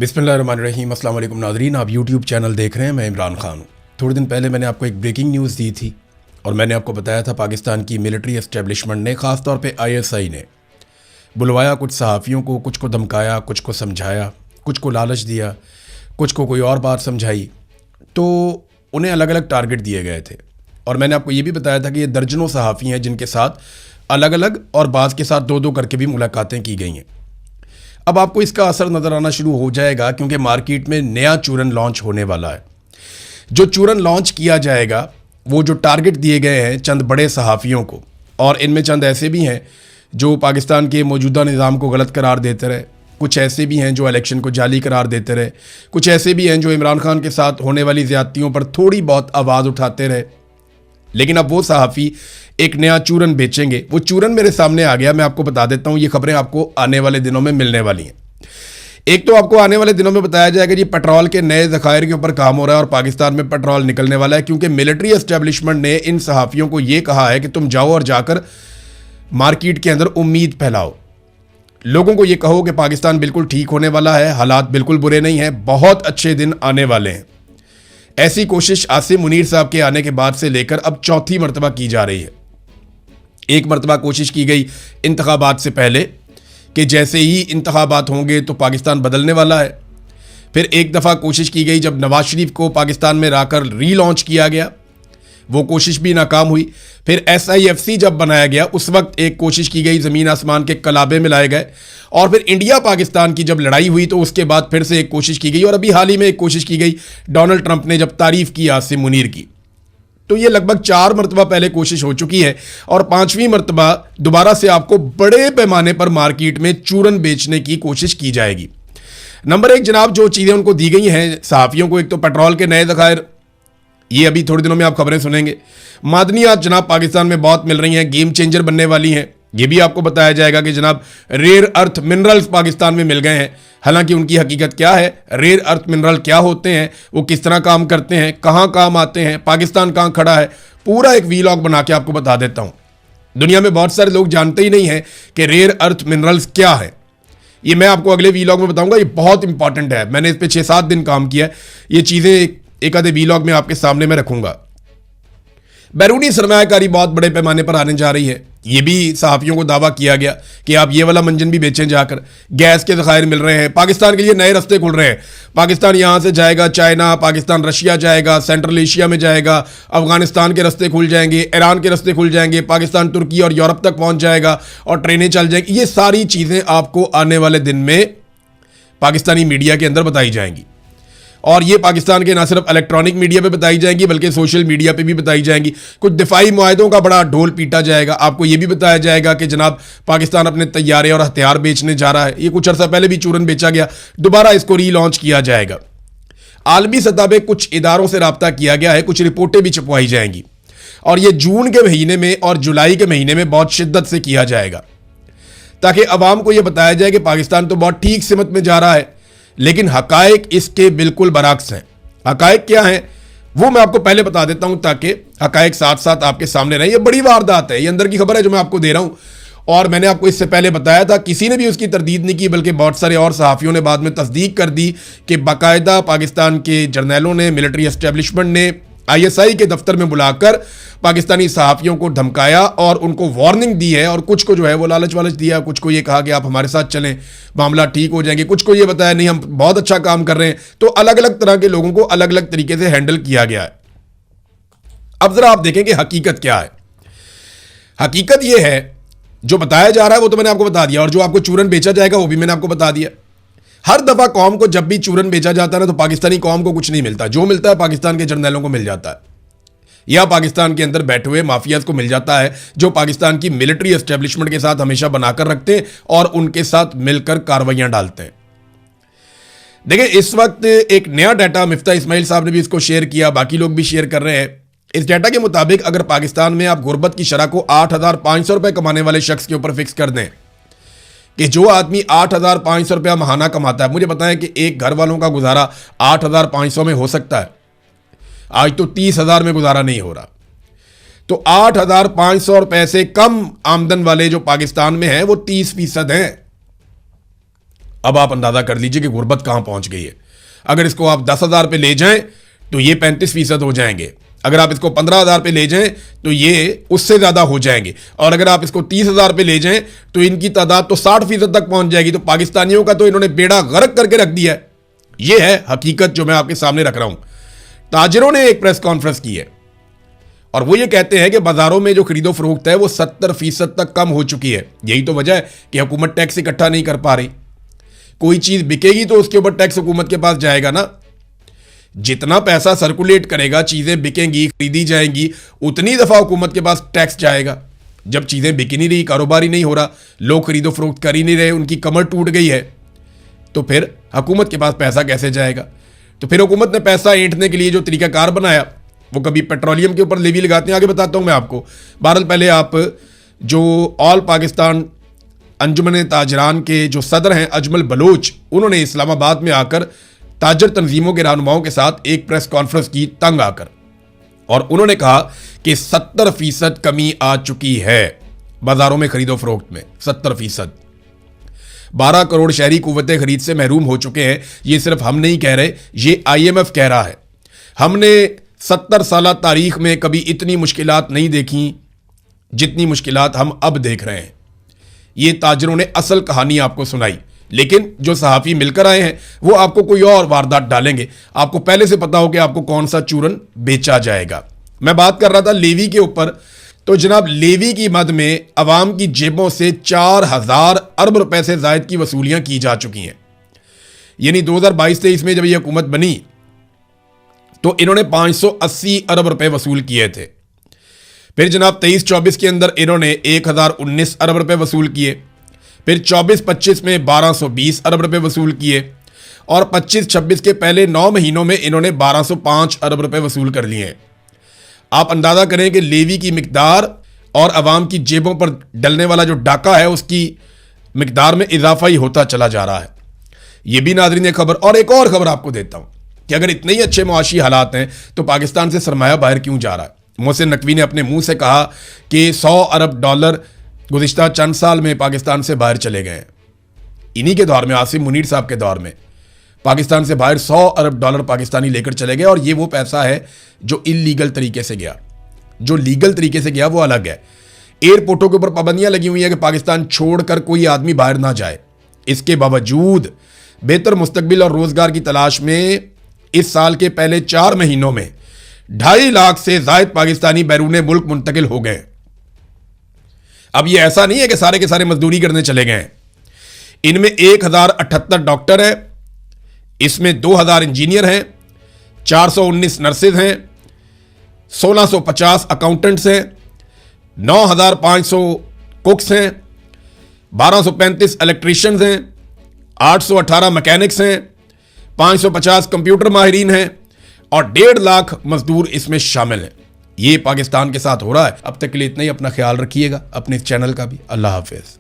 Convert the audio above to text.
बिस्मिल्लाहिर्रहमानिर्रहीम। अस्सलाम वालेकुम नाज़रीन, आप यूट्यूब चैनल देख रहे हैं। मैं इमरान खान हूँ। थोड़े दिन पहले मैंने आपको एक ब्रेकिंग न्यूज़ दी थी और मैंने आपको बताया था पाकिस्तान की मिलिट्री एस्टेब्लिशमेंट ने, ख़ास तौर पे ISI ने बुलवाया कुछ सहाफ़ियों को, कुछ को धमकाया, कुछ को समझाया, कुछ को लालच दिया, कुछ को कोई और बात समझाई, तो उन्हें अलग अलग टारगेट दिए गए थे। और मैंने आपको ये भी बताया था कि ये दर्जनों सहाफ़ी हैं जिनके साथ अलग अलग और बाज़ के साथ दो दो करके भी मुलाकातें की गई हैं। अब आपको इसका असर नज़र आना शुरू हो जाएगा क्योंकि मार्केट में नया चूरन लॉन्च होने वाला है। जो चूरन लॉन्च किया जाएगा, वो जो टारगेट दिए गए हैं चंद बड़े सहाफ़ियों को, और इनमें चंद ऐसे भी हैं जो पाकिस्तान के मौजूदा निज़ाम को गलत करार देते रहे, कुछ ऐसे भी हैं जो इलेक्शन को जाली करार देते रहे, कुछ ऐसे भी हैं जो इमरान खान के साथ होने वाली ज़्यादतियों पर थोड़ी बहुत आवाज़ उठाते रहे। लेकिन अब वो सहाफ़ी एक नया चूरन बेचेंगे। वो चूरन मेरे सामने आ गया, मैं आपको बता देता हूँ। ये खबरें आपको आने वाले दिनों में मिलने वाली हैं। एक तो आपको आने वाले दिनों में बताया जाएगा जी पेट्रोल के नए ज़खायर के ऊपर काम हो रहा है और पाकिस्तान में पेट्रोल निकलने वाला है, क्योंकि मिलिट्री एस्टेब्लिशमेंट ने इन सहाफ़ियों को ये कहा है कि तुम जाओ और जाकर मार्केट के अंदर उम्मीद फैलाओ, लोगों को ये कहो कि पाकिस्तान बिल्कुल ठीक होने वाला है, हालात बिल्कुल बुरे नहीं हैं, बहुत अच्छे दिन आने वाले हैं। ऐसी कोशिश आसिम मुनीर साहब के आने के बाद से लेकर अब चौथी मरतबा की जा रही है। एक मरतबा कोशिश की गई इंतखाबात से पहले कि जैसे ही इंतखाबात होंगे तो पाकिस्तान बदलने वाला है। फिर एक दफ़ा कोशिश की गई जब नवाज शरीफ को पाकिस्तान में लाकर रीलॉन्च किया गया, वो कोशिश भी नाकाम हुई। फिर SIFC जब बनाया गया उस वक्त एक कोशिश की गई, ज़मीन आसमान के कलाबे मिलाए गए। और फिर इंडिया पाकिस्तान की जब लड़ाई हुई तो उसके बाद फिर से एक कोशिश की गई, और अभी हाल ही में एक कोशिश की गई डोनाल्ड ट्रंप ने जब तारीफ़ की आसिम मुनीर की। तो ये लगभग 4 मरतबा पहले कोशिश हो चुकी है और 5वीं मरतबा दोबारा से आपको बड़े पैमाने पर मार्केट में चूरन बेचने की कोशिश की जाएगी। नंबर 1 जनाब, जो चीज़ें उनको दी गई हैं सहाफ़ियों को, एक तो पेट्रोल के नए ज़खायर, ये अभी थोड़े दिनों में आप खबरें सुनेंगे। मादनियात जनाब पाकिस्तान में बहुत मिल रही हैं, गेम चेंजर बनने वाली हैं। ये भी आपको बताया जाएगा कि जनाब रेयर अर्थ मिनरल्स पाकिस्तान में मिल गए हैं। हालांकि उनकी हकीकत क्या है, रेयर अर्थ मिनरल क्या होते हैं, वो किस तरह काम करते हैं, कहाँ काम आते हैं, पाकिस्तान कहाँ खड़ा है, पूरा एक वीलॉग बना के आपको बता देता हूँ। दुनिया में बहुत सारे लोग जानते ही नहीं हैं कि रेयर अर्थ मिनरल्स क्या है। ये मैं आपको अगले वीलॉग में बताऊंगा। ये बहुत इंपॉर्टेंट है, मैंने इस पर 6-7 दिन काम किया है। ये चीज़ें एक आधे वीलॉग में आपके सामने मैं रखूंगा। बैरूनी सरमायाकारी बहुत बड़े पैमाने पर आने जा रही है। ये भी सहाफ़ियों को दावा किया गया कि आप ये वाला मंजन भी बेचें जाकर। गैस के ज़खायर मिल रहे हैं, पाकिस्तान के लिए नए रास्ते खुल रहे हैं। पाकिस्तान यहाँ से जाएगा चाइना, पाकिस्तान रशिया जाएगा, सेंट्रल एशिया में जाएगा, अफगानिस्तान के रास्ते खुल जाएंगे, ईरान के रास्ते खुल जाएंगे, पाकिस्तान तुर्की और यूरोप तक पहुँच जाएगा और ट्रेनें चल जाएंगी। ये सारी चीज़ें आपको आने वाले दिन में पाकिस्तानी मीडिया के अंदर बताई जाएंगी, और ये पाकिस्तान के ना सिर्फ इलेक्ट्रॉनिक मीडिया पे बताई जाएंगी बल्कि सोशल मीडिया पे भी बताई जाएंगी। कुछ दिफाई मुआहदों का बड़ा ढोल पीटा जाएगा। आपको ये भी बताया जाएगा कि जनाब पाकिस्तान अपने तैयारे और हथियार बेचने जा रहा है। ये कुछ अर्सा पहले भी चूरन बेचा गया, दोबारा इसको रीलॉन्च किया जाएगा। आलमी सतह पर कुछ इदारों से रब्ता किया गया है, कुछ रिपोर्टें भी छपवाई जाएंगी, और ये जून के महीने में और जुलाई के महीने में बहुत शिद्दत से किया जाएगा, ताकि अवाम को यह बताया जाए कि पाकिस्तान तो बहुत ठीक सिमत में जा रहा है, लेकिन हकायक इसके बिल्कुल बरअक्स हैं। हकायक क्या हैं वो मैं आपको पहले बता देता हूं ताकि हकायक साथ साथ आपके सामने रहे। ये बड़ी वारदात है, ये अंदर की खबर है जो मैं आपको दे रहा हूं, और मैंने आपको इससे पहले बताया था, किसी ने भी उसकी तरदीद नहीं की, बल्कि बहुत सारे और सहाफ़ियों ने बाद में तस्दीक कर दी कि बाकायदा पाकिस्तान के जर्नैलों ने, मिलिट्री एस्टेब्लिशमेंट ने ISI के दफ्तर में बुलाकर पाकिस्तानी सहाफ़ियों को धमकाया और उनको वार्निंग दी है, और कुछ को जो है वो लालच वालच दिया, कुछ को ये कहा कि आप हमारे साथ चलें, मामला ठीक हो जाएंगे, कुछ को ये बताया नहीं हम बहुत अच्छा काम कर रहे हैं। तो अलग अलग तरह के लोगों को अलग अलग तरीके से हैंडल किया गया है। अब जरा आप देखें कि हकीकत क्या है। हकीकत यह है, जो बताया जा रहा है वो तो मैंने आपको बता दिया, और जो आपको चूरन बेचा जाएगा वो भी मैंने आपको बता दिया। हर दफा कौम को जब भी चूरन बेचा जाता है ना, तो पाकिस्तानी कौम को कुछ नहीं मिलता। जो मिलता है पाकिस्तान के जर्नैलों को मिल जाता है, या पाकिस्तान के अंदर बैठे हुए माफियाज को मिल जाता है, जो पाकिस्तान की मिलिट्री एस्टेब्लिशमेंट के साथ हमेशा बनाकर रखते हैं और उनके साथ मिलकर कार्रवाइयां डालते हैं। देखिए, इस वक्त एक नया डाटा मिफ्ता इस्माइल साहब ने भी इसको शेयर किया, बाकी लोग भी शेयर कर रहे हैं। इस डाटा के मुताबिक अगर पाकिस्तान में आप गुर्बत की शरह को 8,500 रुपए कमाने वाले शख्स के ऊपर फिक्स कर दें कि जो आदमी 8,500 रुपया महाना कमाता है, मुझे बताएं कि एक घर वालों का गुजारा 8,500 में हो सकता है? आज तो 30,000 में गुजारा नहीं हो रहा। तो 8,500 रुपए से कम आमदन वाले जो पाकिस्तान में हैं वो 30% हैं। अब आप अंदाजा कर लीजिए कि गुर्बत कहां पहुंच गई है। अगर इसको आप 10,000 पे ले जाएं तो ये 35% हो जाएंगे, अगर आप इसको 15,000 पे ले जाएं तो ये उससे ज्यादा हो जाएंगे, और अगर आप इसको 30,000 पे ले जाएं तो इनकी तादाद तो 60% तक पहुंच जाएगी। तो पाकिस्तानियों का तो इन्होंने बेड़ा गर्क करके रख दिया है। ये है हकीकत जो मैं आपके सामने रख रहा हूं। ताजिरों ने एक प्रेस कॉन्फ्रेंस की है और वो ये कहते हैं कि बाजारों में जो खरीदो फरोख्त है वो 70% तक कम हो चुकी है। यही तो वजह है कि हुकूमत टैक्स इकट्ठा नहीं कर पा रही। कोई चीज बिकेगी तो उसके ऊपर टैक्स हुकूमत के पास जाएगा ना। जितना पैसा सर्कुलेट करेगा, चीजें बिकेंगी, खरीदी जाएंगी, उतनी दफा हुकूमत के पास टैक्स जाएगा। जब चीजें बिक नहीं रही, कारोबार ही नहीं हो रहा, लोग खरीदो फरोख्त कर ही नहीं रहे, उनकी कमर टूट गई है, तो फिर हुकूमत के पास पैसा कैसे जाएगा? तो फिर हुकूमत ने पैसा ऐंठने के लिए जो तरीकाकार बनाया, वो कभी पेट्रोलियम के ऊपर लेवी लगाते हैं, आगे बताता हूं मैं आपको। बहरहाल पहले आप जो ऑल पाकिस्तान अंजुमन ताजरान के जो सदर हैं अजमल बलोच, उन्होंने इस्लामाबाद में आकर ताजर तंजीमों के रहनुमाओं के साथ एक प्रेस कॉन्फ्रेंस की तंग आकर, और उन्होंने कहा कि 70% कमी आ चुकी है बाजारों में खरीदो फरोख्त में। 70%। 12 करोड़ शहरी कुव्वते खरीद से महरूम हो चुके हैं। ये सिर्फ हम नहीं कह रहे, ये IMF कह रहा है। हमने 70 साल तारीख में कभी इतनी मुश्किलात नहीं देखी जितनी मुश्किलात हम अब देख रहे हैं। ये ताजरों ने असल कहानी आपको सुनाई, लेकिन जो सहाफ़ी मिलकर आए हैं वो आपको कोई और वारदात डालेंगे। आपको पहले से पता हो कि आपको कौन सा चूरन बेचा जाएगा। मैं बात कर रहा था लेवी के ऊपर, तो जनाब लेवी की मद में अवाम की जेबों से 4,000 अरब रुपए से जायद की वसूलियां की जा चुकी हैं। यानी 2022-23 में जब यह हुकूमत बनी तो इन्होंने 580 अरब रुपए वसूल किए थे। फिर जनाब 23-24 के अंदर इन्होंने 1019 अरब रुपए वसूल किए। फिर 24-25 में 1220 अरब रुपए वसूल किए, और 25-26 के पहले 9 महीनों में इन्होंने 1205 अरब रुपए वसूल कर लिए हैं। आप अंदाजा करें कि लेवी की मिकदार और अवाम की जेबों पर डलने वाला जो डाका है उसकी मिकदार में इजाफा ही होता चला जा रहा है। यह भी नाज़रीन खबर। और एक और खबर आपको देता हूं कि अगर इतने ही अच्छे मुआशी हालात हैं तो पाकिस्तान से सरमाया बाहर क्यों जा रहा है? मोहसिन नकवी ने अपने मुंह से कहा कि 100 अरब डॉलर गुज़िश्ता चंद साल में पाकिस्तान से बाहर चले गए हैं। इन्हीं के दौर में, आसिम मुनीर साहब के दौर में, पाकिस्तान से बाहर 100 अरब डॉलर पाकिस्तानी लेकर चले गए। और ये वो पैसा है जो इलीगल तरीके से गया। जो लीगल तरीके से गया वो अलग है। एयरपोर्टों के ऊपर पाबंदियां लगी हुई है कि पाकिस्तान छोड़कर कोई आदमी बाहर ना जाए। इसके बावजूद बेहतर मुस्तकबिल और रोजगार की तलाश में इस साल के पहले 4 महीनों में 2.5 लाख से जायद पाकिस्तानी बैरून मुल्क मुंतकिल हो गए। अब ये ऐसा नहीं है कि सारे के सारे मजदूरी करने चले गए हैं। इनमें 1078 डॉक्टर हैं, इसमें 2000 इंजीनियर हैं, 419 नर्सेज हैं, 1650 अकाउंटेंट्स हैं, 9500 कुक्स हैं, 1235 इलेक्ट्रीशियंस हैं, 818 मैकेनिक्स हैं, 550 कंप्यूटर माहिरीन हैं, और 1.5 लाख मजदूर इसमें शामिल हैं। ये पाकिस्तान के साथ हो रहा है। अब तक के लिए इतना ही। अपना ख्याल रखिएगा, अपने इस चैनल का भी। अल्लाह हाफिज।